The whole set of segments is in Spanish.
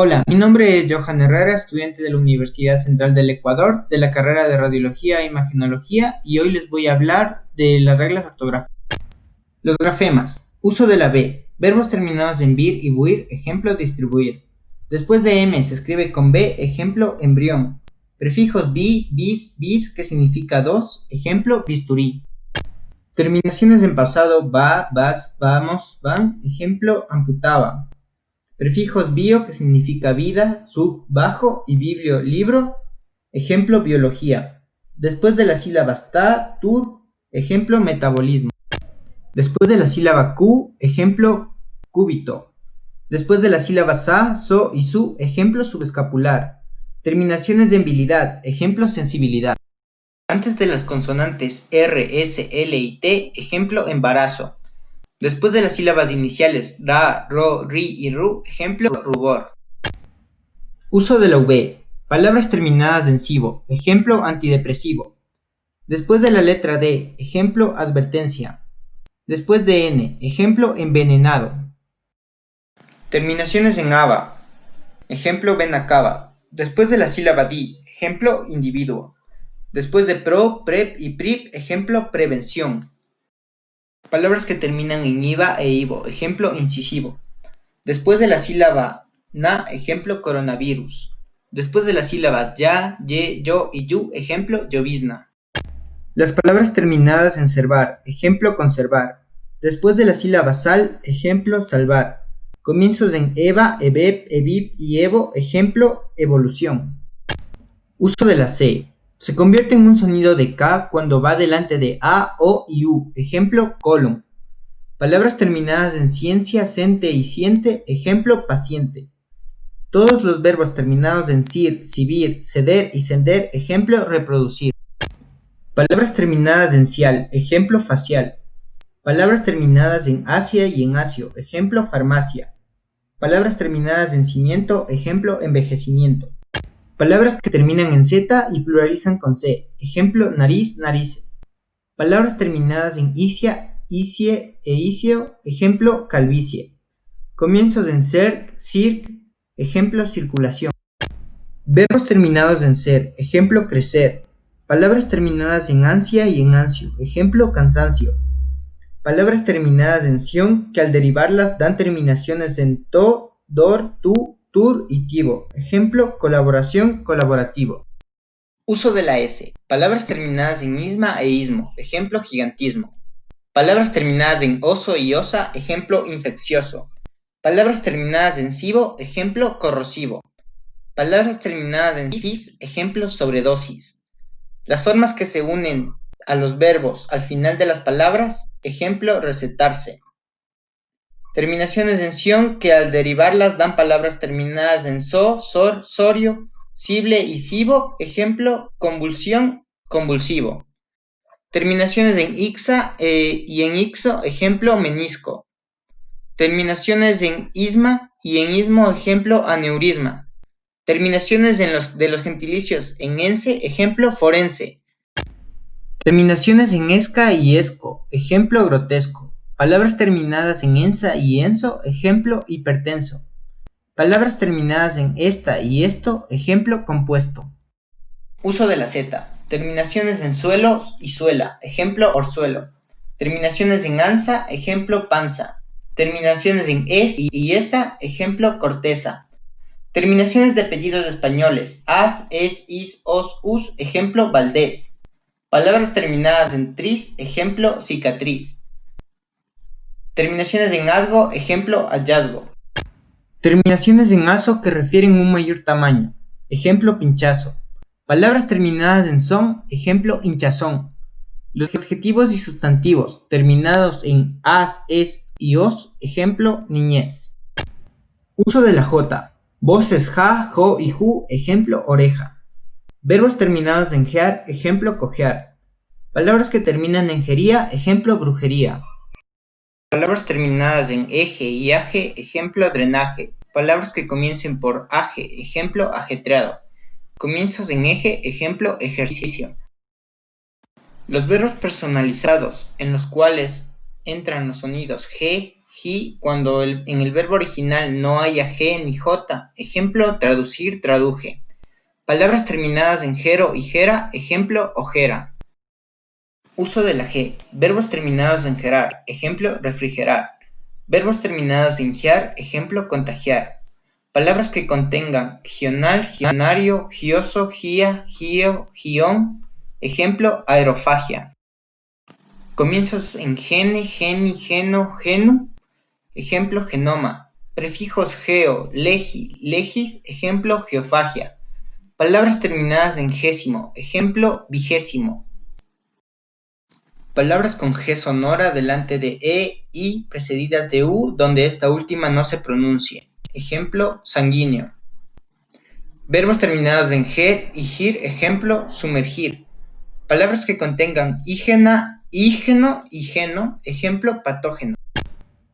Hola, mi nombre es Johan Herrera, estudiante de la Universidad Central del Ecuador, de la carrera de Radiología e Imagenología, y hoy les voy a hablar de las reglas ortográficas. Los grafemas. Uso de la B. Verbos terminados en vir y buir, ejemplo distribuir. Después de M se escribe con B, ejemplo embrión. Prefijos bi, bis, bis, que significa dos, ejemplo bisturí. Terminaciones en pasado va, vas, vamos, van, ejemplo amputaba. Prefijos bio, que significa vida, sub, bajo, y biblio, libro, ejemplo biología. Después de las sílabas ta, tur, ejemplo metabolismo. Después de la sílaba q, ejemplo cúbito. Después de las sílabas sa, so y su, ejemplo subescapular. Terminaciones de embilidad, ejemplo sensibilidad. Antes de las consonantes r, s, l y t, ejemplo embarazo. Después de las sílabas iniciales ra, ro, ri y ru, ejemplo rubor. Uso de la V. Palabras terminadas en sivo, ejemplo antidepresivo. Después de la letra D, ejemplo advertencia. Después de N, ejemplo envenenado. Terminaciones en aba, ejemplo benacaba. Después de la sílaba di, ejemplo individuo. Después de pro, prep y prip, ejemplo prevención. Palabras que terminan en iva e ivo, ejemplo incisivo. Después de la sílaba na, ejemplo coronavirus. Después de la sílaba ya, ye, yo y yu, ejemplo llovizna. Las palabras terminadas en servar, ejemplo conservar. Después de la sílaba sal, ejemplo salvar. Comienzos en eva, ebeb, ebib y evo, ejemplo evolución. Uso de la C. Se convierte en un sonido de K cuando va delante de A, O y U, ejemplo colon. Palabras terminadas en ciencia, cente y siente, ejemplo paciente. Todos los verbos terminados en cir, cibir, ceder y sender, ejemplo reproducir. Palabras terminadas en cial, ejemplo facial. Palabras terminadas en asia y en asio, ejemplo farmacia. Palabras terminadas en cimiento, ejemplo envejecimiento. Palabras que terminan en z y pluralizan con c, ejemplo nariz, narices. Palabras terminadas en isia, isie e isio, ejemplo calvicie. Comienzos en ser, circ, ejemplo circulación. Verbos terminados en ser, ejemplo crecer. Palabras terminadas en ansia y en ansio, ejemplo cansancio. Palabras terminadas en sion que al derivarlas dan terminaciones en to, dor, tu, tur y tivo, ejemplo colaboración, colaborativo. Uso de la S. Palabras terminadas en isma e ismo, ejemplo gigantismo. Palabras terminadas en oso y osa, ejemplo infeccioso. Palabras terminadas en sivo, ejemplo corrosivo. Palabras terminadas en cis, ejemplo sobredosis. Las formas que se unen a los verbos al final de las palabras, ejemplo recetarse. Terminaciones en sion que al derivarlas dan palabras terminadas en so, sor, sorio, sible y sivo, ejemplo convulsión, convulsivo. Terminaciones en ixa y en ixo, ejemplo menisco. Terminaciones en isma y en ismo, ejemplo aneurisma. Terminaciones de los gentilicios en ense, ejemplo forense. Terminaciones en esca y esco, ejemplo grotesco. Palabras terminadas en ensa y enso, ejemplo hipertenso. Palabras terminadas en esta y esto, ejemplo compuesto. Uso de la Z. Terminaciones en suelo y suela, ejemplo orzuelo. Terminaciones en ansa, ejemplo panza. Terminaciones en es y esa, ejemplo corteza. Terminaciones de apellidos españoles, as, es, is, os, us, ejemplo Valdés. Palabras terminadas en tris, ejemplo cicatriz. Terminaciones en asgo, ejemplo hallazgo. Terminaciones en aso que refieren un mayor tamaño, ejemplo pinchazo. Palabras terminadas en son, ejemplo hinchazón. Los adjetivos y sustantivos terminados en as, es y os, ejemplo niñez. Uso de la J. Voces ja, jo y ju, ejemplo oreja. Verbos terminados en gear, ejemplo cojear. Palabras que terminan en gería, ejemplo brujería. Palabras terminadas en eje y aje, ejemplo drenaje. Palabras que comiencen por aje, ejemplo ajetreado. Comienzos en eje, ejemplo ejercicio. Los verbos personalizados, en los cuales entran los sonidos g, he cuando en el verbo original no haya G ni J. Ejemplo, traducir, traduje. Palabras terminadas en gero y gera. Ejemplo, ojera. Uso de la G. Verbos terminados en gerar. Ejemplo, refrigerar. Verbos terminados en giar. Ejemplo, contagiar. Palabras que contengan gional, gionario, gioso, gia, gio, gión. Ejemplo, aerofagia. Comienzos en gene, geni, geno, genu. Ejemplo, genoma. Prefijos geo, legi, legis. Ejemplo, geofagia. Palabras terminadas en gésimo. Ejemplo, vigésimo. Palabras con G sonora delante de E, I, precedidas de U, donde esta última no se pronuncie. Ejemplo, sanguíneo. Verbos terminados en ger y gir. Ejemplo, sumergir. Palabras que contengan ígena, ígeno, igeno. Ejemplo, patógeno.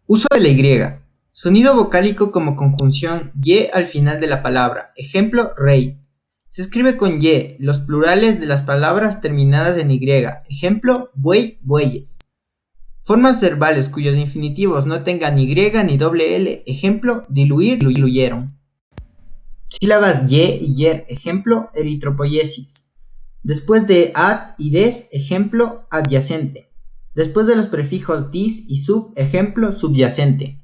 Uso de la Y. Sonido vocálico como conjunción Y al final de la palabra. Ejemplo, rey. Se escribe con Y, los plurales de las palabras terminadas en Y. Ejemplo, buey, bueyes. Formas verbales cuyos infinitivos no tengan Y ni doble L. Ejemplo, diluir, diluyeron. Sílabas Y y yer. Ejemplo, eritropoiesis. Después de ad y des. Ejemplo, adyacente. Después de los prefijos dis y sub. Ejemplo, subyacente.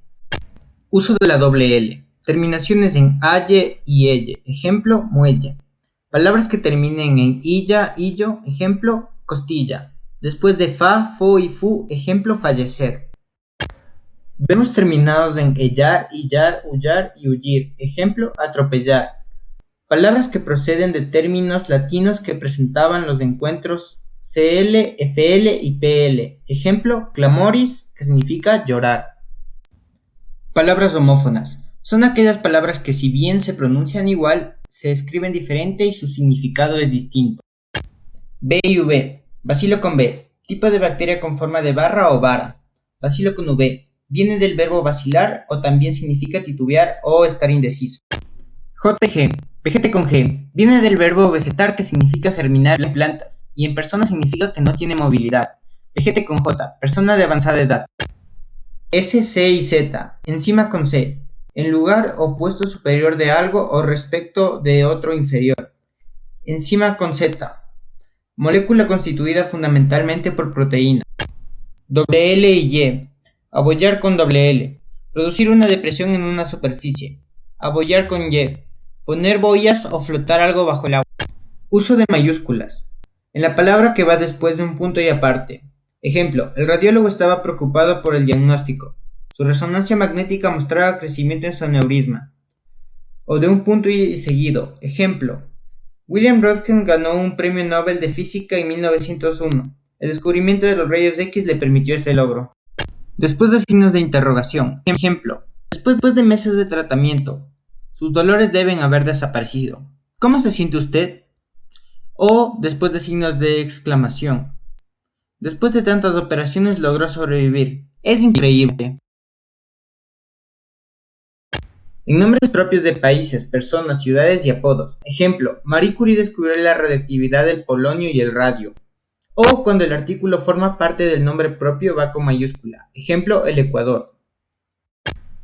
Uso de la doble L. Terminaciones en aye y elle. Ejemplo, muelle. Palabras que terminen en illa, illo. Ejemplo, costilla. Después de fa, fo y fu. Ejemplo, fallecer. Verbos terminados en ellar, illar, huyar y huyir. Ejemplo, atropellar. Palabras que proceden de términos latinos que presentaban los encuentros CL, FL y PL. Ejemplo, clamoris, que significa llorar. Palabras homófonas. Son aquellas palabras que si bien se pronuncian igual, se escriben diferente y su significado es distinto. B y V. Bacilo con B. Tipo de bacteria con forma de barra o vara. Bacilo con V. Viene del verbo vacilar o también significa titubear o estar indeciso. JG. Vejete con G. Viene del verbo vegetar que significa germinar en plantas y en persona significa que no tiene movilidad. Vejete con J. Persona de avanzada edad. S, C y Z. Encima con C. En lugar o puesto superior de algo o respecto de otro inferior. Encima con Z. Molécula constituida fundamentalmente por proteína. Doble L y Y. Abollar con doble L. Producir una depresión en una superficie. Abollar con Y. Poner boyas o flotar algo bajo el agua. Uso de mayúsculas. En la palabra que va después de un punto y aparte. Ejemplo, el radiólogo estaba preocupado por el diagnóstico. Su resonancia magnética mostraba crecimiento en su aneurisma. O de un punto y seguido. Ejemplo, William Röntgen ganó un premio Nobel de Física en 1901. El descubrimiento de los rayos X le permitió este logro. Después de signos de interrogación. Ejemplo, después de meses de tratamiento, sus dolores deben haber desaparecido. ¿Cómo se siente usted? O después de signos de exclamación. Después de tantas operaciones logró sobrevivir. Es increíble. En nombres propios de países, personas, ciudades y apodos. Ejemplo, Marie Curie descubrió la radiactividad del polonio y el radio. O cuando el artículo forma parte del nombre propio va con mayúscula. Ejemplo, el Ecuador.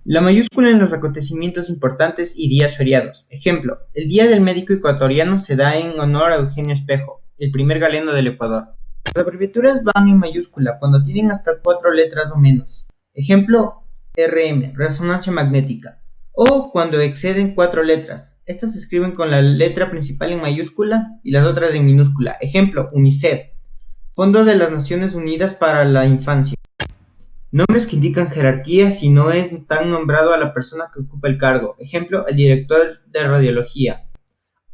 La mayúscula en los acontecimientos importantes y días feriados. Ejemplo, el Día del Médico Ecuatoriano se da en honor a Eugenio Espejo, el primer galeno del Ecuador. Las abreviaturas van en mayúscula cuando tienen hasta 4 letras o menos. Ejemplo, RM, resonancia magnética. O cuando exceden 4 letras. Estas se escriben con la letra principal en mayúscula y las otras en minúscula. Ejemplo, UNICEF, Fondo de las Naciones Unidas para la Infancia. Nombres que indican jerarquía si no es tan nombrado a la persona que ocupa el cargo. Ejemplo, el director de radiología.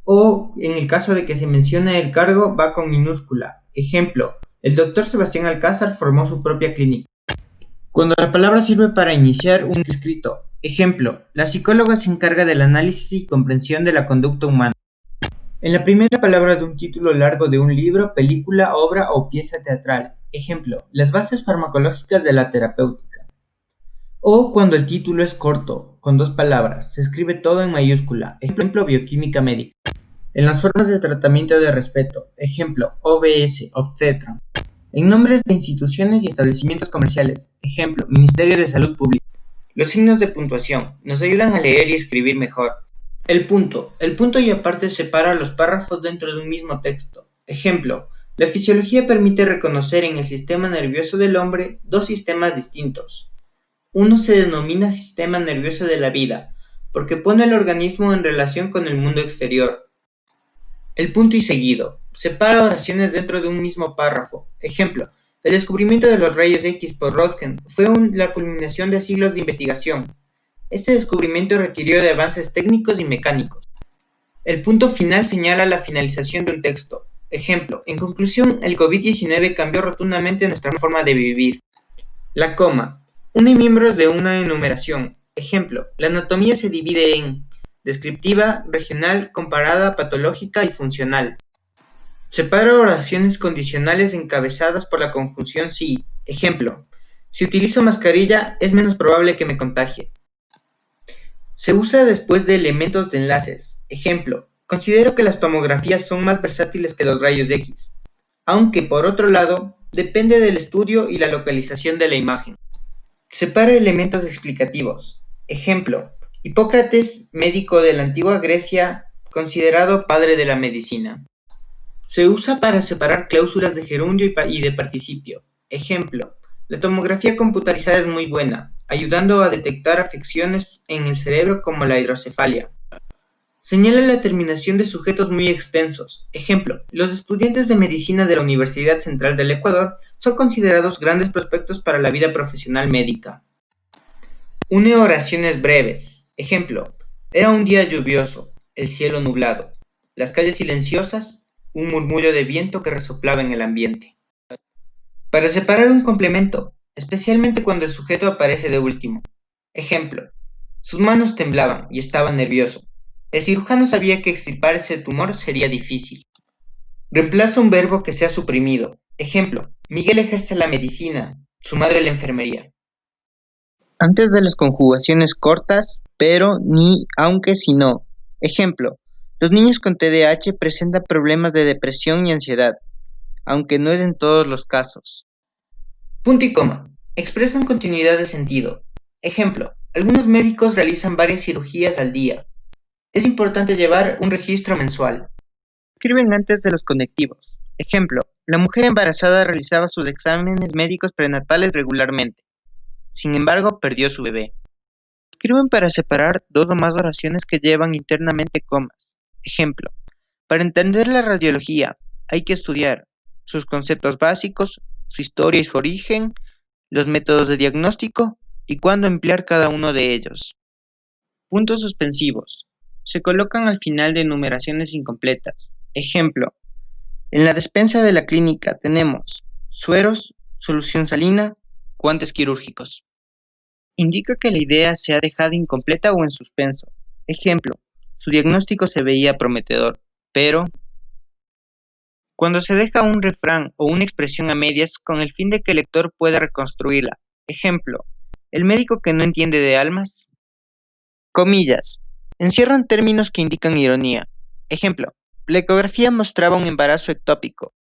O en el caso de que se mencione el cargo va con minúscula. Ejemplo, el doctor Sebastián Alcázar formó su propia clínica. Cuando la palabra sirve para iniciar un escrito. Ejemplo, la psicóloga se encarga del análisis y comprensión de la conducta humana. En la primera palabra de un título largo de un libro, película, obra o pieza teatral. Ejemplo, las bases farmacológicas de la terapéutica. O cuando el título es corto, con 2 palabras, se escribe todo en mayúscula. Ejemplo, bioquímica médica. En las formas de tratamiento de respeto. Ejemplo, OBS, obstetra. En nombres de instituciones y establecimientos comerciales. Ejemplo, Ministerio de Salud Pública. Los signos de puntuación nos ayudan a leer y escribir mejor. El punto. El punto y aparte separa los párrafos dentro de un mismo texto. Ejemplo. La fisiología permite reconocer en el sistema nervioso del hombre dos sistemas distintos. Uno se denomina sistema nervioso de la vida, porque pone al organismo en relación con el mundo exterior. El punto y seguido. Separa oraciones dentro de un mismo párrafo. Ejemplo. El descubrimiento de los rayos X por Röntgen fue la culminación de siglos de investigación. Este descubrimiento requirió de avances técnicos y mecánicos. El punto final señala la finalización de un texto. Ejemplo. En conclusión, el COVID-19 cambió rotundamente nuestra forma de vivir. La coma. Une miembros de una enumeración. Ejemplo. La anatomía se divide en descriptiva, regional, comparada, patológica y funcional. Separa oraciones condicionales encabezadas por la conjunción si. Ejemplo. Si utilizo mascarilla, es menos probable que me contagie. Se usa después de elementos de enlaces. Ejemplo. Considero que las tomografías son más versátiles que los rayos X. Aunque, por otro lado, depende del estudio y la localización de la imagen. Separa elementos explicativos. Ejemplo. Hipócrates, médico de la antigua Grecia, considerado padre de la medicina. Se usa para separar cláusulas de gerundio y de participio. Ejemplo. La tomografía computarizada es muy buena, ayudando a detectar afecciones en el cerebro como la hidrocefalia. Señala la terminación de sujetos muy extensos. Ejemplo. Los estudiantes de medicina de la Universidad Central del Ecuador son considerados grandes prospectos para la vida profesional médica. Une oraciones breves. Ejemplo. Era un día lluvioso, el cielo nublado, las calles silenciosas, un murmullo de viento que resoplaba en el ambiente. Para separar un complemento, especialmente cuando el sujeto aparece de último. Ejemplo. Sus manos temblaban y estaba nervioso. El cirujano sabía que extirpar ese tumor sería difícil. Reemplaza un verbo que sea suprimido. Ejemplo. Miguel ejerce la medicina, su madre la enfermería. Antes de las conjugaciones cortas, pero, ni, aunque, si no. Ejemplo. Los niños con TDAH presentan problemas de depresión y ansiedad, aunque no es en todos los casos. Punto y coma. Expresan continuidad de sentido. Ejemplo. Algunos médicos realizan varias cirugías al día. Es importante llevar un registro mensual. Escriben antes de los conectivos. Ejemplo. La mujer embarazada realizaba sus exámenes médicos prenatales regularmente. Sin embargo, perdió su bebé. Escriben para separar dos o más oraciones que llevan internamente comas. Ejemplo. Para entender la radiología, hay que estudiar sus conceptos básicos, su historia y su origen, los métodos de diagnóstico y cuándo emplear cada uno de ellos. Puntos suspensivos. Se colocan al final de enumeraciones incompletas. Ejemplo. En la despensa de la clínica tenemos sueros, solución salina, guantes quirúrgicos. Indica que la idea se ha dejado incompleta o en suspenso. Ejemplo. Su diagnóstico se veía prometedor, pero... Cuando se deja un refrán o una expresión a medias con el fin de que el lector pueda reconstruirla. Ejemplo. El médico que no entiende de almas. Comillas. Encierran términos que indican ironía. Ejemplo. La ecografía mostraba un embarazo ectópico,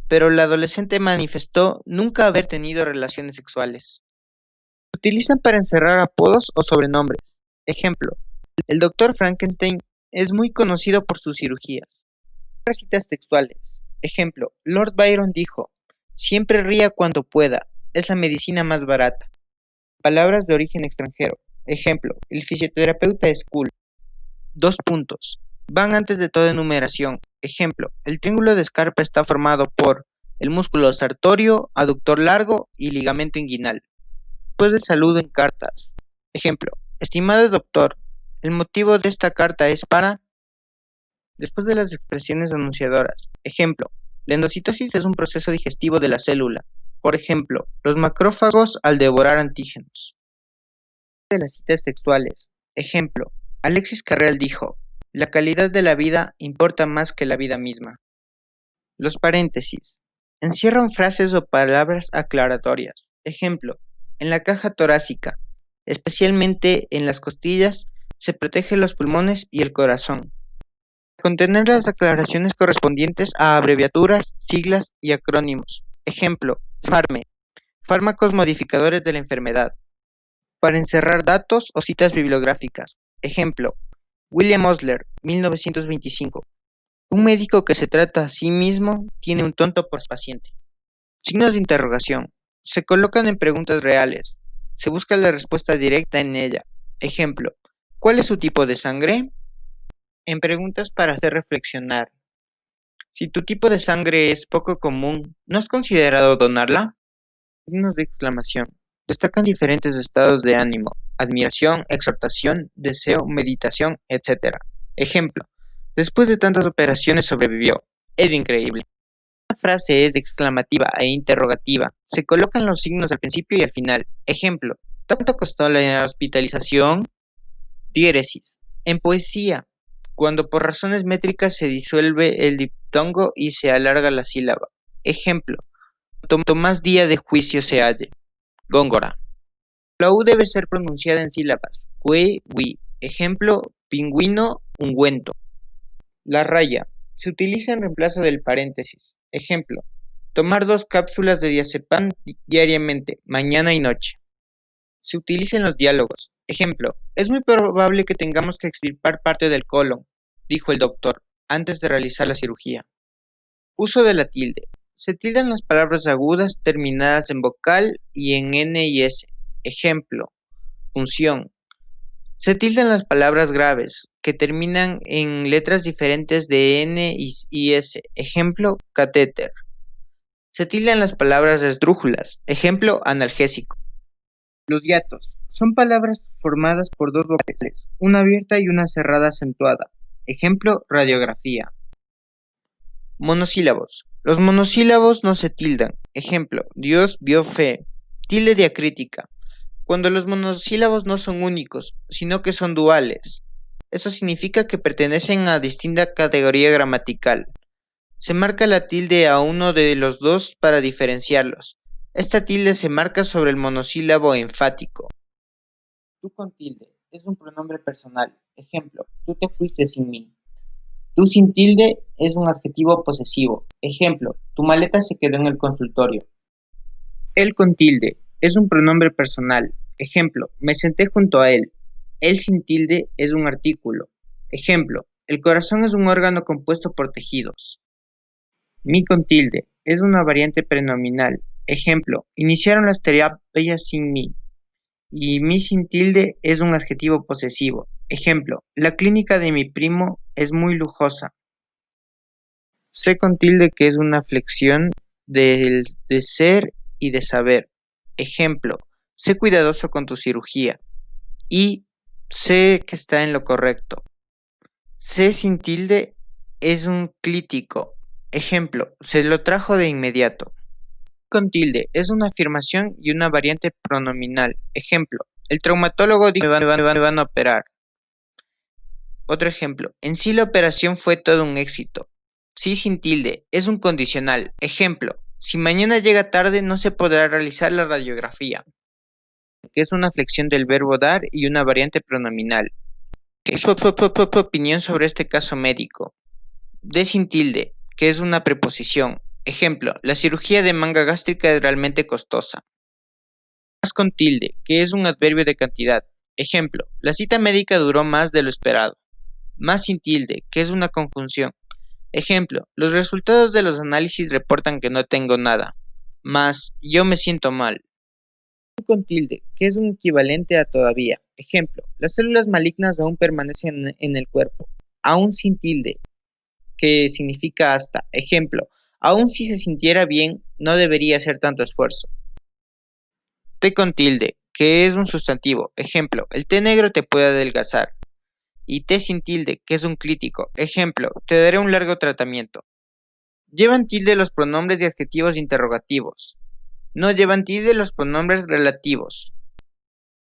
pero la adolescente manifestó nunca haber tenido relaciones sexuales. Se utilizan para encerrar apodos o sobrenombres. Ejemplo. El doctor Frankenstein es muy conocido por sus cirugías. Citas textuales. Ejemplo. Lord Byron dijo, siempre ría cuando pueda, es la medicina más barata. Palabras de origen extranjero. Ejemplo. El fisioterapeuta es cool. 2 puntos. Van antes de toda enumeración. Ejemplo. El triángulo de Scarpa está formado por el músculo sartorio, aductor largo y ligamento inguinal. Después del saludo en cartas. Ejemplo. Estimado doctor, el motivo de esta carta es para... Después de las expresiones anunciadoras. Ejemplo. La endocitosis es un proceso digestivo de la célula. Por ejemplo, los macrófagos al devorar antígenos. De las citas textuales. Ejemplo. Alexis Carrel dijo, la calidad de la vida importa más que la vida misma. Los paréntesis. Encierran frases o palabras aclaratorias. Ejemplo. En la caja torácica, especialmente en las costillas, se protege los pulmones y el corazón. Contener las aclaraciones correspondientes a abreviaturas, siglas y acrónimos. Ejemplo. FARME. Fármacos modificadores de la enfermedad. para encerrar datos o citas bibliográficas. Ejemplo, William Osler, 1925. Un médico que se trata a sí mismo tiene un tonto por paciente. Signos de interrogación. Se colocan en preguntas reales. Se busca la respuesta directa en ella. Ejemplo, ¿cuál es su tipo de sangre? En preguntas para hacer reflexionar. Si tu tipo de sangre es poco común, ¿no has considerado donarla? Signos de exclamación. Destacan diferentes estados de ánimo: admiración, exhortación, deseo, meditación, etc. Ejemplo, después de tantas operaciones sobrevivió. Es increíble. Una frase es exclamativa e interrogativa. Se colocan los signos al principio y al final. Ejemplo, ¿cuánto costó la hospitalización? Diéresis. En poesía, cuando por razones métricas se disuelve el diptongo y se alarga la sílaba. Ejemplo, cuanto más día de juicio se halle. Góngora. La U debe ser pronunciada en sílabas. Cue, wi. Ejemplo, pingüino, ungüento. La raya. Se utiliza en reemplazo del paréntesis. Ejemplo, tomar 2 cápsulas de diazepam diariamente, mañana y noche. Se utiliza en los diálogos. Ejemplo, es muy probable que tengamos que extirpar parte del colon, dijo el doctor, antes de realizar la cirugía. Uso de la tilde. Se tildan las palabras agudas terminadas en vocal y en N y S. Ejemplo, función. Se tildan las palabras graves, que terminan en letras diferentes de N y S. Ejemplo, catéter. Se tildan las palabras esdrújulas. Ejemplo, analgésico. Los hiatos. Son palabras formadas por 2 vocales, una abierta y una cerrada acentuada. Ejemplo, radiografía. Monosílabos. Los monosílabos no se tildan. Ejemplo, Dios vio fe. Tilde diacrítica. Cuando los monosílabos no son únicos, sino que son duales. Eso significa que pertenecen a distinta categoría gramatical. Se marca la tilde a uno de los dos para diferenciarlos. Esta tilde se marca sobre el monosílabo enfático. Tú con tilde es un pronombre personal. Ejemplo, tú te fuiste sin mí. Tú sin tilde es un adjetivo posesivo. Ejemplo, tu maleta se quedó en el consultorio. Él con tilde es un pronombre personal. Ejemplo, me senté junto a él. Él sin tilde es un artículo. Ejemplo, el corazón es un órgano compuesto por tejidos. Mi con tilde es una variante prenominal. Ejemplo, iniciaron las terapias sin mí. Y mi sin tilde es un adjetivo posesivo. Ejemplo, la clínica de mi primo es muy lujosa. Sé con tilde que es una flexión de ser y de saber. Ejemplo, sé cuidadoso con tu cirugía. Y sé que está en lo correcto. Sé sin tilde es un clítico. Ejemplo, se lo trajo de inmediato. Con tilde es una afirmación y una variante pronominal. Ejemplo, el traumatólogo dijo que me van a operar. Otro ejemplo, en sí la operación fue todo un éxito. Sí sin tilde es un condicional. Ejemplo, si mañana llega tarde no se podrá realizar la radiografía, que es una flexión del verbo dar y una variante pronominal. ¿Qué es tu opinión sobre este caso médico? De sin tilde, que es una preposición. Ejemplo, la cirugía de manga gástrica es realmente costosa. Más con tilde, que es un adverbio de cantidad. Ejemplo, la cita médica duró más de lo esperado. Más sin tilde, que es una conjunción. Ejemplo, los resultados de los análisis reportan que no tengo nada. Más, yo me siento mal. Con tilde, que es un equivalente a todavía. Ejemplo, las células malignas aún permanecen en el cuerpo. Aún sin tilde, que significa hasta. Ejemplo, aún si se sintiera bien, no debería hacer tanto esfuerzo. Té con tilde, que es un sustantivo. Ejemplo, el té negro te puede adelgazar. Y té sin tilde, que es un clítico. Ejemplo, te daré un largo tratamiento. Llevan tilde los pronombres y adjetivos interrogativos. No llevan tilde los pronombres relativos.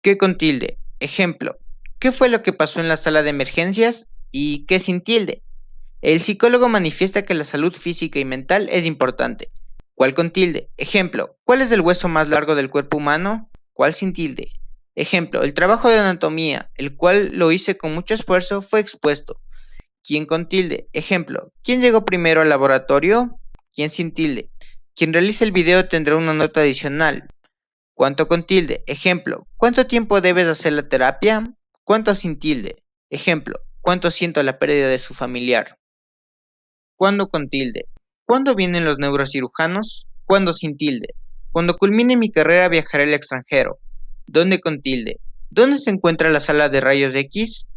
¿Qué con tilde? Ejemplo, ¿qué fue lo que pasó en la sala de emergencias? ¿Y qué sin tilde? El psicólogo manifiesta que la salud física y mental es importante. ¿Cuál con tilde? Ejemplo, ¿cuál es el hueso más largo del cuerpo humano? ¿Cuál sin tilde? Ejemplo, el trabajo de anatomía, el cual lo hice con mucho esfuerzo, fue expuesto. ¿Quién con tilde? Ejemplo, ¿quién llegó primero al laboratorio? ¿Quién sin tilde? Quien realice el video tendrá una nota adicional. ¿Cuánto con tilde? Ejemplo, ¿cuánto tiempo debes hacer la terapia? ¿Cuánto sin tilde? Ejemplo, ¿cuánto siento la pérdida de su familiar? ¿Cuándo con tilde? ¿Cuándo vienen los neurocirujanos? ¿Cuándo sin tilde? Cuando culmine mi carrera viajaré al extranjero. ¿Dónde con tilde? ¿Dónde se encuentra la sala de rayos X?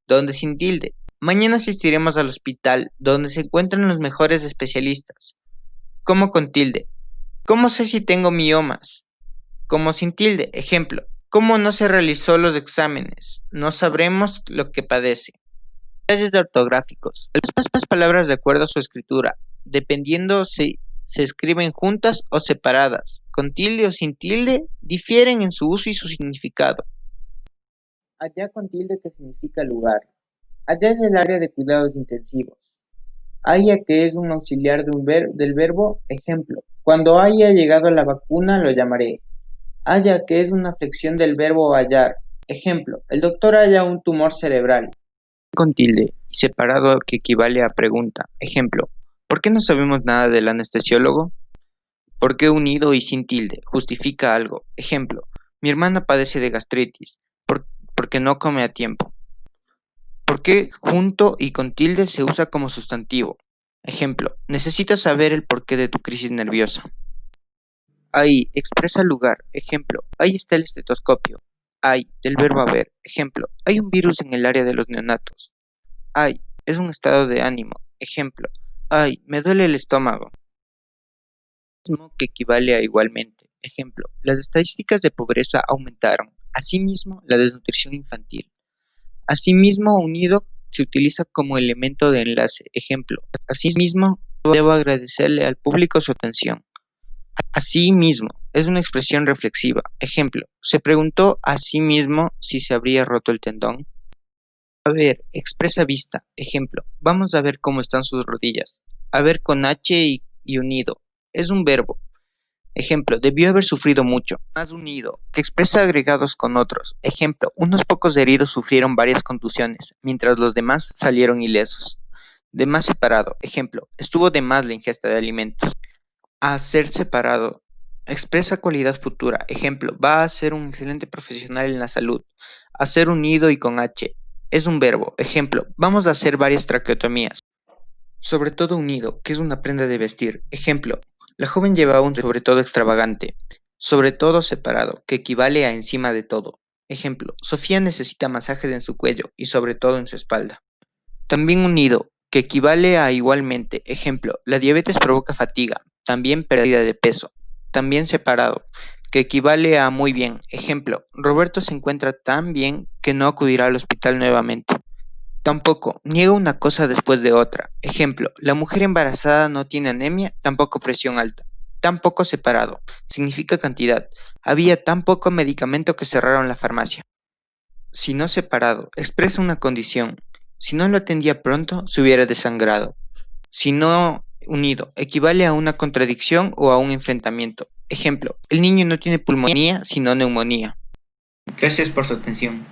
¿Dónde sin tilde? Mañana asistiremos al hospital, donde se encuentran los mejores especialistas. ¿Cómo con tilde? ¿Cómo sé si tengo miomas? ¿Cómo sin tilde? Ejemplo, ¿cómo no se realizó los exámenes? No sabremos lo que padece. Detalles ortográficos. Las palabras de acuerdo a su escritura, dependiendo si se escriben juntas o separadas, con tilde o sin tilde, difieren en su uso y su significado. Allá con tilde, que significa lugar. Allá es el área de cuidados intensivos. Haya, que es un auxiliar del verbo, ejemplo, cuando haya llegado la vacuna lo llamaré. Haya, que es una flexión del verbo hallar, ejemplo, el doctor halla un tumor cerebral. Con tilde y separado, que equivale a pregunta, ejemplo, ¿por qué no sabemos nada del anestesiólogo? ¿Por qué unido y sin tilde? Justifica algo, ejemplo, mi hermana padece de gastritis, porque no come a tiempo. ¿Por qué junto y con tilde se usa como sustantivo? Ejemplo, necesitas saber el porqué de tu crisis nerviosa. Ahí, expresa lugar. Ejemplo, ahí está el estetoscopio. Hay, del verbo haber. Ejemplo, hay un virus en el área de los neonatos. Hay, es un estado de ánimo. Ejemplo, ay, me duele el estómago. Mismo, que equivale a igualmente. Ejemplo, las estadísticas de pobreza aumentaron. Asimismo, la desnutrición infantil. Asimismo, unido se utiliza como elemento de enlace. Ejemplo, asimismo, debo agradecerle al público su atención. Asimismo, es una expresión reflexiva. Ejemplo, se preguntó a sí mismo si se habría roto el tendón. A ver, expresa vista. Ejemplo, vamos a ver cómo están sus rodillas. A ver con H y unido. Es un verbo. Ejemplo, debió haber sufrido mucho. Más unido, que expresa agregados con otros. Ejemplo, unos pocos heridos sufrieron varias contusiones, mientras los demás salieron ilesos. De más separado. Ejemplo, estuvo de más la ingesta de alimentos. A ser separado. Expresa cualidad futura. Ejemplo, va a ser un excelente profesional en la salud. A ser unido y con H. Es un verbo. Ejemplo, vamos a hacer varias traqueotomías. Sobre todo unido, que es una prenda de vestir. Ejemplo, la joven llevaba un sobre todo extravagante. Sobre todo separado, que equivale a encima de todo. Ejemplo, Sofía necesita masajes en su cuello y sobre todo en su espalda. También unido, que equivale a igualmente. Ejemplo, la diabetes provoca fatiga, también pérdida de peso. También separado, que equivale a muy bien. Ejemplo, Roberto se encuentra tan bien que no acudirá al hospital nuevamente. Tampoco, niega una cosa después de otra. Ejemplo, la mujer embarazada no tiene anemia, tampoco presión alta. Tampoco separado, significa cantidad. Había tan poco medicamento que cerraron la farmacia. Si no separado, expresa una condición. Si no lo atendía pronto, se hubiera desangrado. Si no unido, equivale a una contradicción o a un enfrentamiento. Ejemplo, el niño no tiene pulmonía, sino neumonía. Gracias por su atención.